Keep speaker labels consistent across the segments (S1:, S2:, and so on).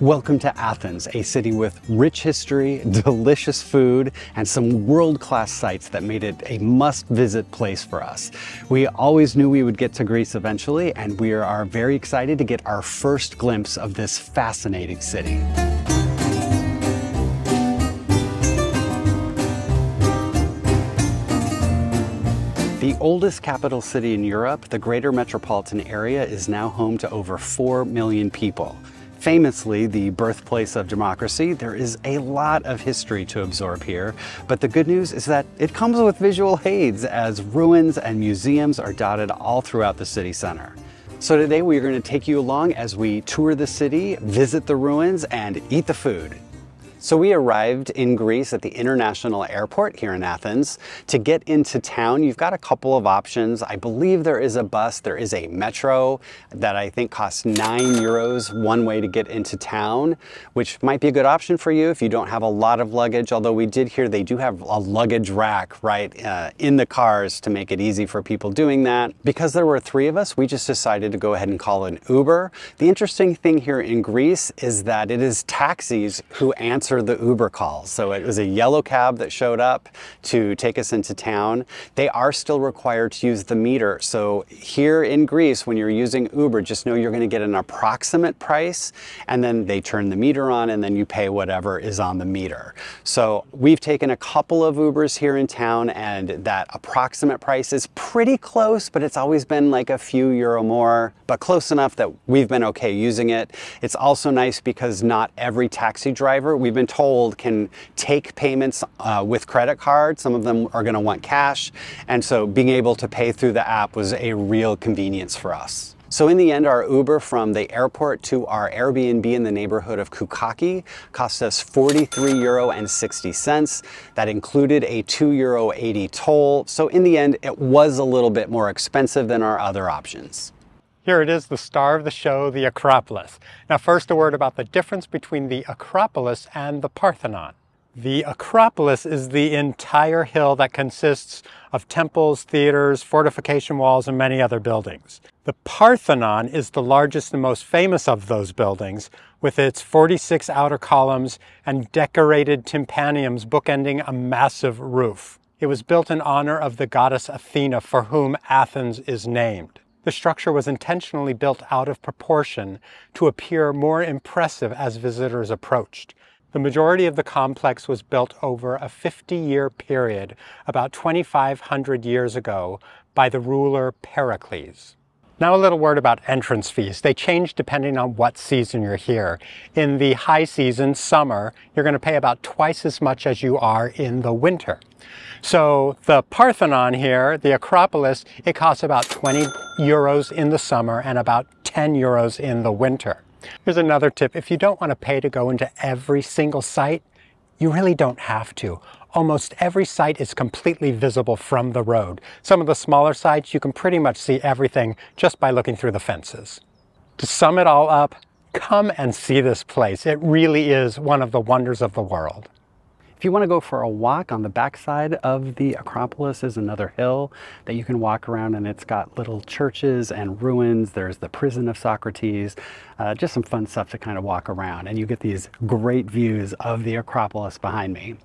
S1: Welcome to Athens, a city with rich history, delicious food, and some world-class sites that made it a must-visit place for us. We always knew we would get to Greece eventually, and we are very excited to get our first glimpse of this fascinating city. The oldest capital city in Europe, the greater metropolitan area is now home to over 4 million people. Famously, the birthplace of democracy, there is a lot of history to absorb here, but the good news is that it comes with visual aids as ruins and museums are dotted all throughout the city center. So today we're going to take you along as we tour the city, visit the ruins, and eat the food. So we arrived in Greece at the International Airport here in Athens. To get into town, you've got a couple of options. I believe there is a bus, there is a metro that I think costs €9 one way to get into town, which might be a good option for you if you don't have a lot of luggage, although we did hear they do have a luggage rack right in the cars to make it easy for people doing that. Because there were 3 of us, we just decided to go ahead and call an Uber. The interesting thing here in Greece is that it is taxis who answer the Uber calls. So it was a yellow cab that showed up to take us into town. They are still required to use the meter. So here in Greece, when you're using Uber, just know you're going to get an approximate price, and then they turn the meter on and then you pay whatever is on the meter. So we've taken a couple of Ubers here in town, and that approximate price is pretty close, but it's always been like a few euro more, but close enough that we've been okay using it. It's also nice because not every taxi driver, we've been told, can take payments with credit cards. Some of them are going to want cash, and so being able to pay through the app was a real convenience for us. So in the end, our Uber from the airport to our Airbnb in the neighborhood of Koukaki cost us €43.60. That included a €2.80 toll. So in the end, it was a little bit more expensive than our other options.
S2: Here it is, the star of the show, the Acropolis. Now first, a word about the difference between the Acropolis and the Parthenon. The Acropolis is the entire hill that consists of temples, theaters, fortification walls, and many other buildings. The Parthenon is the largest and most famous of those buildings, with its 46 outer columns and decorated tympanums bookending a massive roof. It was built in honor of the goddess Athena, for whom Athens is named. The structure was intentionally built out of proportion to appear more impressive as visitors approached. The majority of the complex was built over a 50-year period, about 2,500 years ago, by the ruler Pericles. Now a little word about entrance fees. They change depending on what season you're here. In the high season, summer, you're going to pay about twice as much as you are in the winter. So the Parthenon here, the Acropolis, it costs about €20 in the summer and about €10 in the winter. Here's another tip. If you don't want to pay to go into every single site, you really don't have to. Almost every site is completely visible from the road. Some of the smaller sites, you can pretty much see everything just by looking through the fences. To sum it all up, come and see this place. It really is one of the wonders of the world.
S1: If you want to go for a walk, on the backside of the Acropolis is another hill that you can walk around, and it's got little churches and ruins. There's the prison of Socrates, just some fun stuff to kind of walk around, and you get these great views of the Acropolis behind me.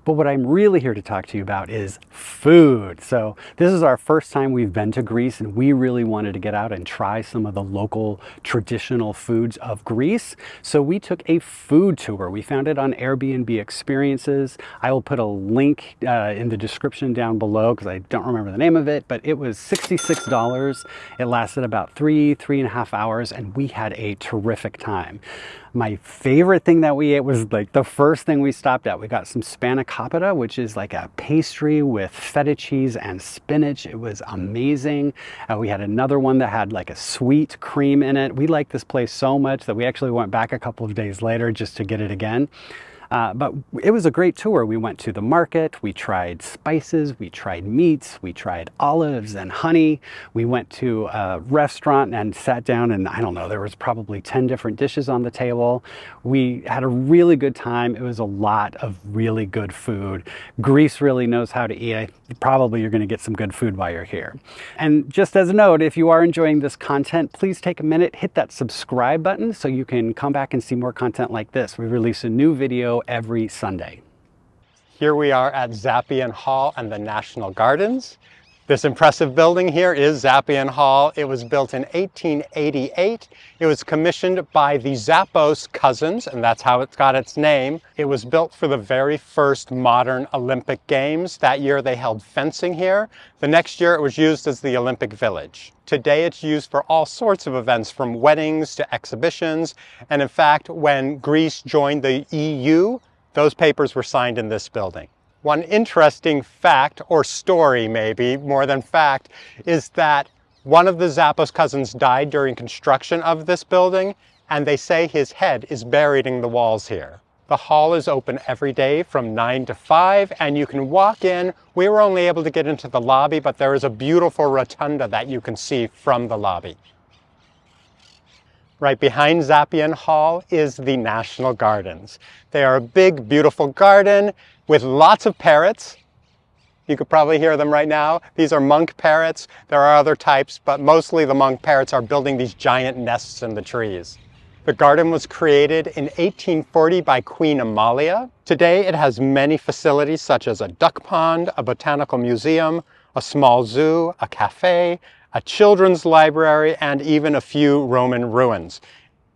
S1: But what I'm really here to talk to you about is food. So this is our first time we've been to Greece, and we really wanted to get out and try some of the local traditional foods of Greece. So we took a food tour. We found it on Airbnb Experiences. I will put a link in the description down below because I don't remember the name of it, but it was $66. It lasted about 3.5 hours, and we had a terrific time. My favorite thing that we ate was like the first thing we stopped at. We got some spanakopita, which is like a pastry with feta cheese and spinach. It was amazing. We had another one that had like a sweet cream in it. We liked this place so much that we actually went back a couple of days later just to get it again. But it was a great tour. We went to the market, we tried spices, we tried meats, we tried olives and honey. We went to a restaurant and sat down, and I don't know, there was probably 10 different dishes on the table. We had a really good time. It was a lot of really good food. Greece really knows how to eat. Probably you're going to get some good food while you're here. And just as a note, if you are enjoying this content, please take a minute, hit that subscribe button so you can come back and see more content like this. We release a new video every Sunday.
S2: Here we are at Zappeion Hall and the National Gardens. This impressive building here is Zappeion Hall. It was built in 1888. It was commissioned by the Zappos cousins, and that's how it got its name. It was built for the very first modern Olympic Games. That year they held fencing here. The next year it was used as the Olympic Village. Today it's used for all sorts of events, from weddings to exhibitions. And in fact, when Greece joined the EU, those papers were signed in this building. One interesting fact, or story maybe, more than fact, is that one of the Zappos cousins died during construction of this building, and they say his head is buried in the walls here. The hall is open every day from 9 to 5, and you can walk in. We were only able to get into the lobby, but there is a beautiful rotunda that you can see from the lobby. Right behind Zappeion Hall is the National Gardens. They are a big, beautiful garden with lots of parrots. You could probably hear them right now. These are monk parrots. There are other types, but mostly the monk parrots are building these giant nests in the trees. The garden was created in 1840 by Queen Amalia. Today it has many facilities such as a duck pond, a botanical museum, a small zoo, a cafe, a children's library, and even a few Roman ruins.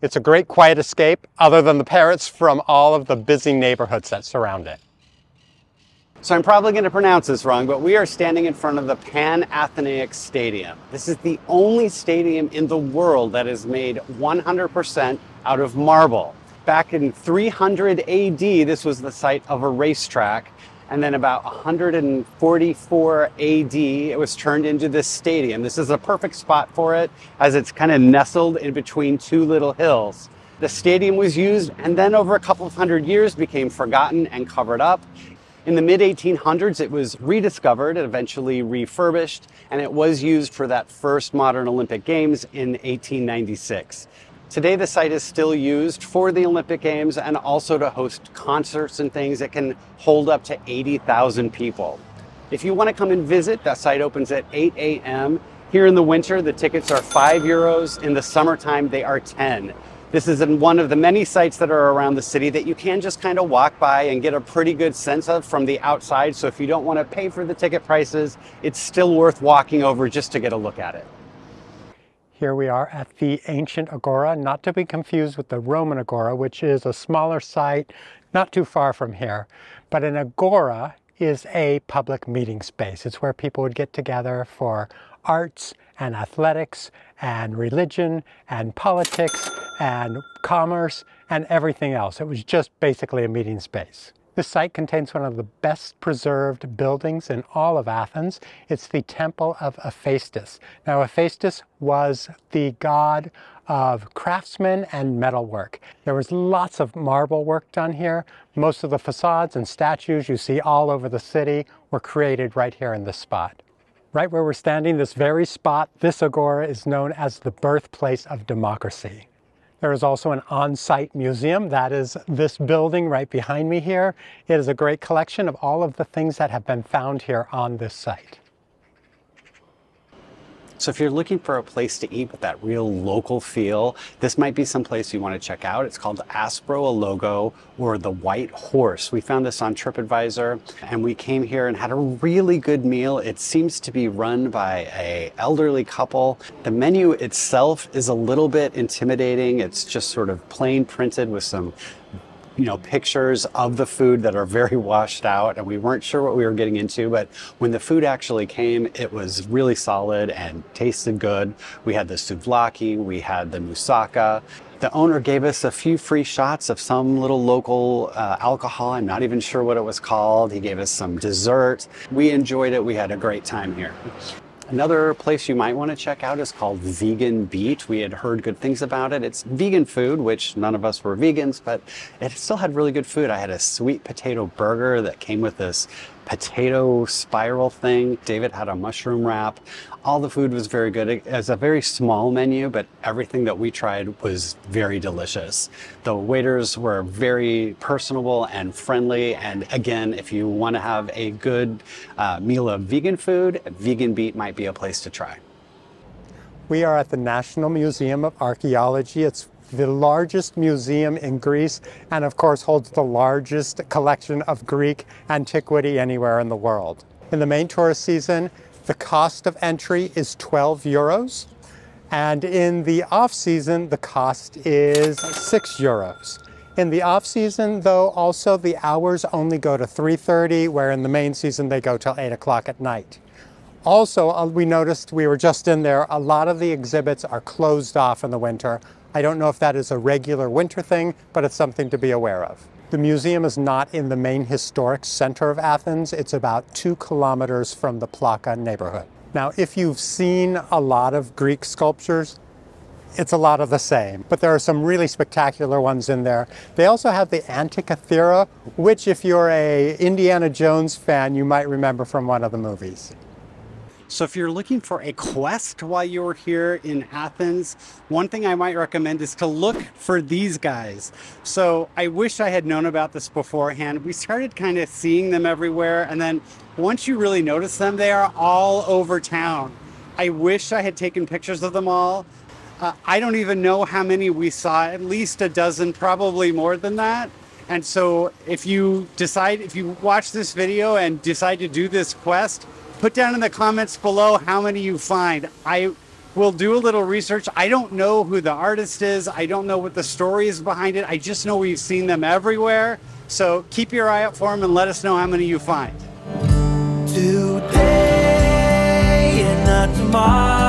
S2: It's a great quiet escape, other than the parrots, from all of the busy neighborhoods that surround it.
S1: So I'm probably going to pronounce this wrong, but we are standing in front of the Panathenaic Stadium. This is the only stadium in the world that is made 100% out of marble. Back in 300 AD, this was the site of a racetrack. And then about 144 AD, it was turned into this stadium. This is a perfect spot for it, as it's kind of nestled in between two little hills. The stadium was used, and then over a couple of hundred years became forgotten and covered up. In the mid-1800s, it was rediscovered and eventually refurbished, and it was used for that first modern Olympic Games in 1896. Today, the site is still used for the Olympic Games and also to host concerts and things that can hold up to 80,000 people. If you want to come and visit, that site opens at 8 a.m. Here in the winter, the tickets are €5. In the summertime, they are 10. This is in one of the many sites that are around the city that you can just kind of walk by and get a pretty good sense of from the outside. So if you don't want to pay for the ticket prices, it's still worth walking over just to get a look at it.
S2: Here we are at the ancient Agora, not to be confused with the Roman Agora, which is a smaller site not too far from here. But an Agora is a public meeting space. It's where people would get together for arts and athletics and religion and politics and commerce and everything else. It was just basically a meeting space. This site contains one of the best preserved buildings in all of Athens. It's the Temple of Hephaestus. Now, Hephaestus was the god of craftsmen and metalwork. There was lots of marble work done here. Most of the facades and statues you see all over the city were created right here in this spot. Right where we're standing, this very spot, this Agora is known as the birthplace of democracy. There is also an on-site museum. That is this building right behind me here. It is a great collection of all of the things that have been found here on this site.
S1: So if you're looking for a place to eat with that real local feel, this might be some place you want to check out. It's called Asproalogo, or the White Horse. We found this on TripAdvisor, and we came here and had a really good meal. It seems to be run by an elderly couple. The menu itself is a little bit intimidating. It's just sort of plain printed with some pictures of the food that are very washed out, and we weren't sure what we were getting into, but when the food actually came, it was really solid and tasted good. We had the souvlaki, we had the moussaka. The owner gave us a few free shots of some little local alcohol. I'm not even sure what it was called. He gave us some dessert. We enjoyed it. We had a great time here. Another place you might want to check out is called Vegan Beat. We had heard good things about it. It's vegan food, which none of us were vegans, but it still had really good food. I had a sweet potato burger that came with this potato spiral thing. David had a mushroom wrap. All the food was very good. It was a very small menu, but everything that we tried was very delicious. The waiters were very personable and friendly. And again, if you want to have a good meal of vegan food, Vegan Beat might be a place to try.
S2: We are at the National Museum of Archaeology. It's the largest museum in Greece, and of course holds the largest collection of Greek antiquity anywhere in the world. In the main tourist season, the cost of entry is 12 euros, and in the off-season, the cost is 6 euros. In the off-season, though, also the hours only go to 3:30, where in the main season they go till 8 o'clock at night. Also, we noticed, we were just in there, a lot of the exhibits are closed off in the winter. I don't know if that is a regular winter thing, but it's something to be aware of. The museum is not in the main historic center of Athens. It's about 2 kilometers from the Plaka neighborhood. Now, if you've seen a lot of Greek sculptures, it's a lot of the same, but there are some really spectacular ones in there. They also have the Antikythera, which if you're a Indiana Jones fan, you might remember from one of the movies.
S1: So if you're looking for a quest while you're here in Athens, one thing I might recommend is to look for these guys. So I wish I had known about this beforehand. We started kind of seeing them everywhere, and then once you really notice them, they are all over town. I wish I had taken pictures of them all. I don't even know how many we saw, at least a dozen, probably more than that. And so if you watch this video and decide to do this quest, put down in the comments below how many you find. I will do a little research. I don't know who the artist is. I don't know what the story is behind it. I just know we've seen them everywhere. So keep your eye out for them and let us know how many you find.
S3: Today and not tomorrow.